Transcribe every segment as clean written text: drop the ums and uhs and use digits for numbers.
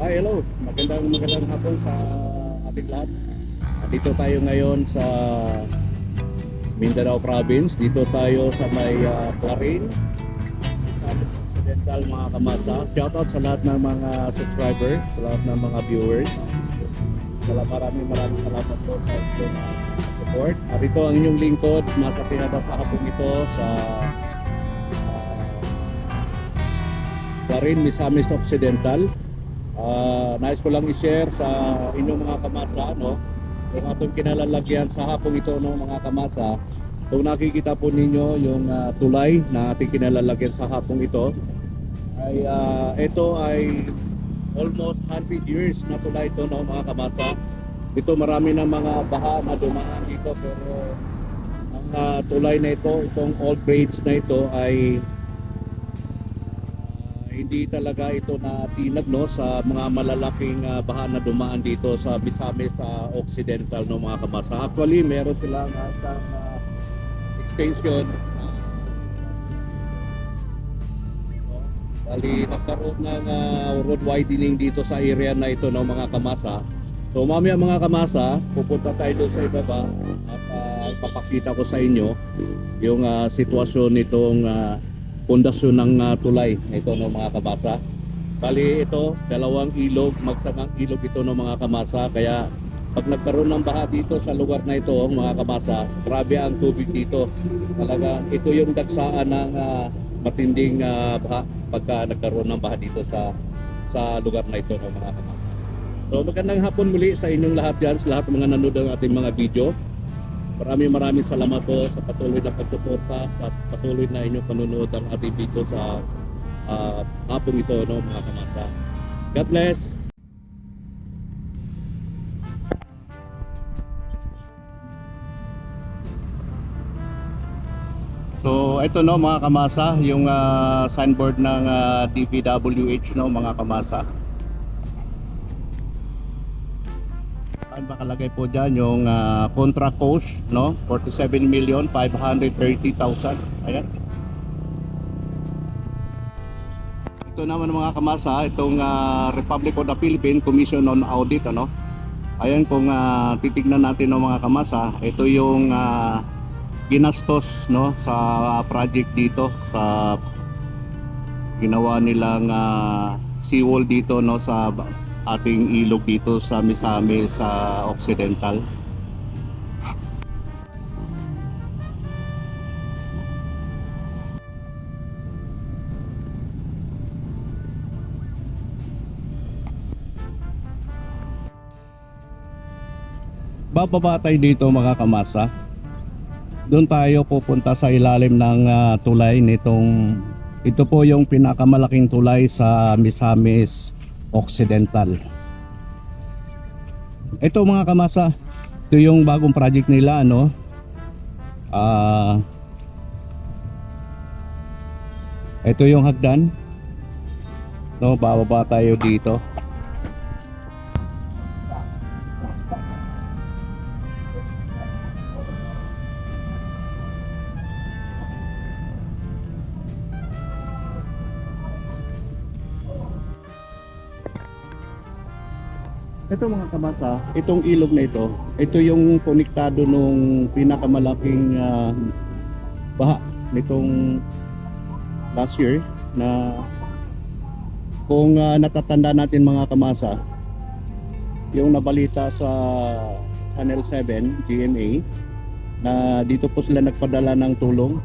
Hello. Magandang hapon sa ating lahat. Dito tayo ngayon sa Mindanao Province. Dito tayo sa may Clarin, Occidental, mga kamasa. Shoutout sa lahat ng mga subscriber, sa lahat ng mga viewers. Maraming salamat po sa inyong support. At ito ang inyong lingkod. Nasa tinata sa hapon ito sa Clarin, Misamis Occidental. Nais ko lang i-share sa inyong mga kamasa, no? Yung atong kinalalagyan sa hapong ito, no, mga kamasa. Kung nakikita po ninyo yung tulay na ating kinalalagyan sa hapong ito, ay ito ay almost 100 years na tulay ito, no, mga kamasa. Ito marami ng mga baha na dumaan dito, pero ang tulay na ito, itong old bridge na ito ay hindi talaga ito natinag, no, sa mga malalaking baha na dumaan dito sa Misamis sa Occidental, no, mga kamasa. Actually meron silang isang extension, bali nagkaroon ng road widening dito sa area na ito, no, mga kamasa. So mamaya, mga kamasa, pupunta tayo doon sa ibaba at ipapakita ko sa inyo yung sitwasyon nitong pundasyon ng tulay ito, no, mga kamasa. Bali ito, dalawang ilog, magsamang ilog ito, no, mga kamasa. Kaya pag nagkaroon ng baha dito sa lugar na ito, mga kamasa, grabe ang tubig dito. Talaga ito yung dagsaan ng matinding baha pagka nagkaroon ng baha dito sa lugar na ito, no, mga kamasa. So magandang hapon muli sa inyong lahat dyan, sa lahat ng mga nanood ng ating mga video. Maraming salamat po sa patuloy na pagsuporta at patuloy na inyong panunood ng ating video sa hapong ito, no, mga kamasa. God bless! So ito, no, mga kamasa, yung signboard ng DPWH, no, mga kamasa. Makalagay po dyan yung contract cost, no, 47,530,000. Ayan. Ito naman, mga kamasa, itong Republic of the Philippines Commission on Audit, ano. Ayan, kung titignan natin, no, mga kamasa, ito yung ginastos, no, sa project dito, sa ginawa nilang seawall dito, no, sa ating ilog dito sa Misamis sa Occidental. Bababa tayo dito, mga kamasa. Doon tayo pupunta sa ilalim ng tulay nitong, ito po yung pinakamalaking tulay sa Misamis Occidental. Ito, mga kamasa, ito yung bagong project nila, ano. Ito yung hagdan, no, bababa tayo dito. Ito, mga kamasa, itong ilog na ito yung konektado nung pinakamalaking baha nitong last year, na kung natatanda natin, mga kamasa, yung nabalita sa Channel 7 GMA na dito po sila nagpadala ng tulong.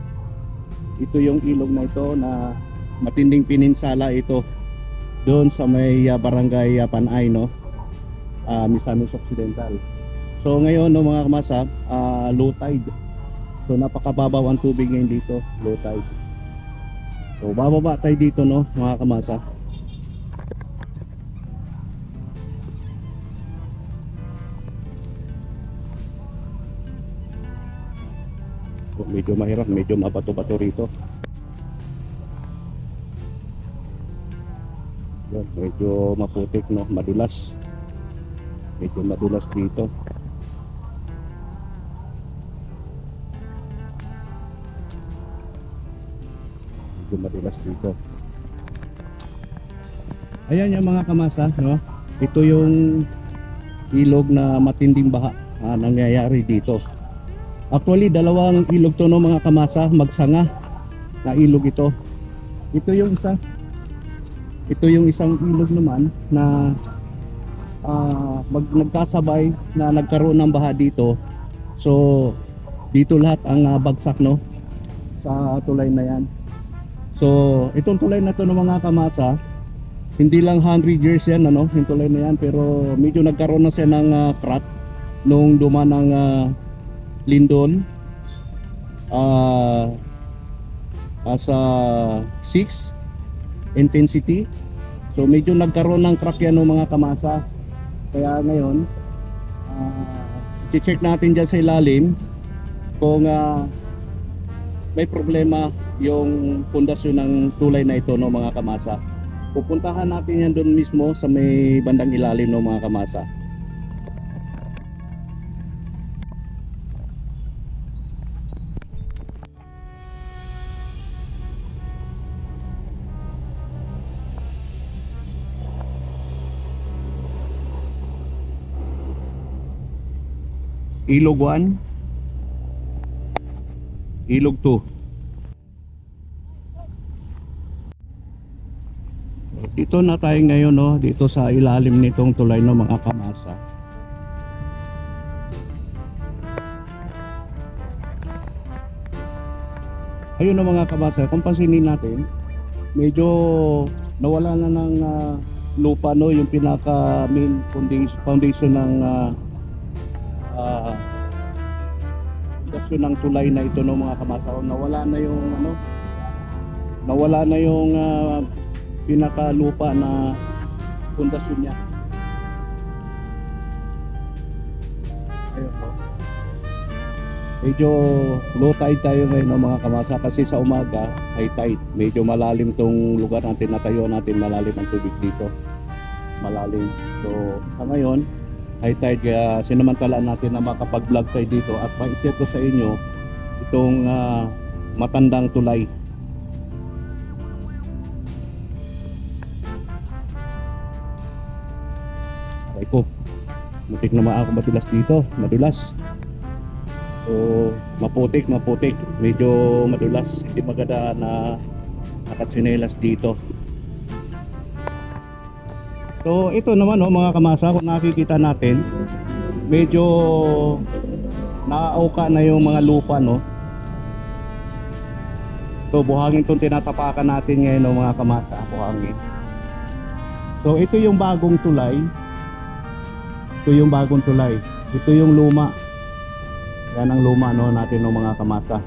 Ito yung ilog na ito na matinding pininsala ito doon sa may barangay Panay, no, Misamis Occidental. So ngayon, no, mga kamasa, low tide. So napakababaw ang tubig ngayon dito, low tide. So bababa tayo dito, no, mga kamasa. So, medyo mahirap, medyo mabato-bato rito. Yan, medyo maputik, no, madulas. Medyo madulas dito. Medyo madulas dito. Ayan yung mga kamasa, no? Ito yung ilog na matinding baha nangyayari dito. Actually, dalawang ilog to, no, mga kamasa, magsanga na ilog ito. Ito yung isa. Ito yung isang ilog naman na nagkasabay na nagkaroon ng baha dito. So, dito lahat ang bagsak, no, sa tulay na yan. So, itong tulay na to ng mga kamasa, hindi lang 100 years yan, ano, yung tulay na yan, pero medyo nagkaroon na siya ng crack nung dumaan ng lindol as a 6 intensity. So medyo nagkaroon ng crack yan ng mga kamasa. Kaya ngayon i-check natin dyan sa ilalim kung may problema yung pundasyon ng tulay na ito, no, mga kamasa. Pupuntahan natin yan doon mismo sa may bandang ilalim, no, mga kamasa. Ilog 1, Ilog 2. Dito na tayo ngayon, no, dito sa ilalim nitong tulay ng mga kamasa. Ayun na mga kamasa, kung pansinin natin, medyo nawala na ng lupa, no, yung pinaka main foundation ng ng tulay na ito, no, mga kamasa. Nawala na yung nawala na yung pinaka lupa na pundasyon niya. Ayun po. Medyo low tide tayo ngayon, no, mga kamasa, kasi sa umaga high tide. Medyo malalim tong lugar natin, natayo natin, malalim ang tubig dito, malalim. So sa ngayon high tide, kaya sinamantala natin na makapag-vlog tayo dito at ma-share ko sa inyo itong matandang tulay. Aray ko, mutik na ako madulas dito, madulas. So maputik, medyo madulas, hindi maganda na nakatsinelas dito. So ito naman, no, mga kamasa, kung nakikita natin, medyo naauka na yung mga lupa, no. So buhangin itong tinatapakan natin ngayon, no, mga kamasa, buhangin. So ito yung bagong tulay. Ito yung bagong tulay. Ito yung luma. Yan ang luma, no, natin, no, mga kamasa.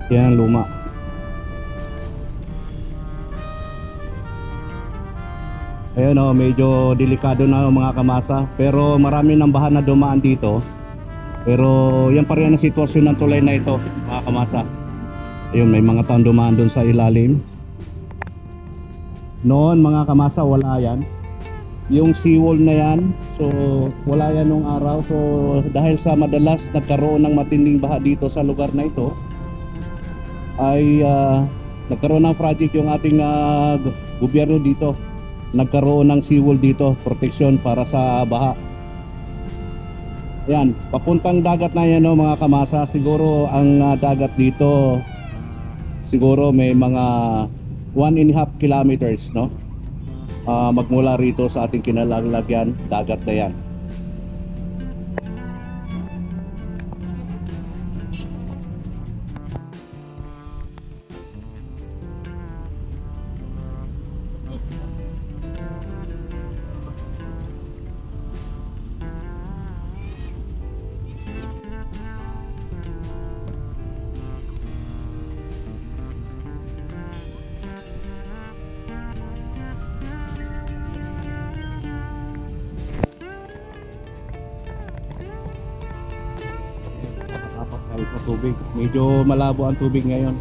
Yan ang luma. Ayun, oh, medyo delikado na, mga kamasa, pero marami ng baha na dumaan dito. Pero yan pa rin ang sitwasyon ng tulay na ito, mga kamasa. Ayun, may mga taong dumaan doon sa ilalim. Noon, mga kamasa, wala yan. Yung seawall na yan, so wala yan nung araw. So dahil sa madalas nagkaroon ng matinding baha dito sa lugar na ito, ay nagkaroon ng project yung ating gobyerno dito. Nagkaroon ng seawall dito, proteksyon para sa baha. Yan, papuntang dagat na yan, no, mga kamasa. Siguro ang dagat dito, siguro may mga 1.5 kilometers, no, magmula rito sa ating kinalalagyan, dagat na yan. Sa tubig, medyo malabo ang tubig ngayon.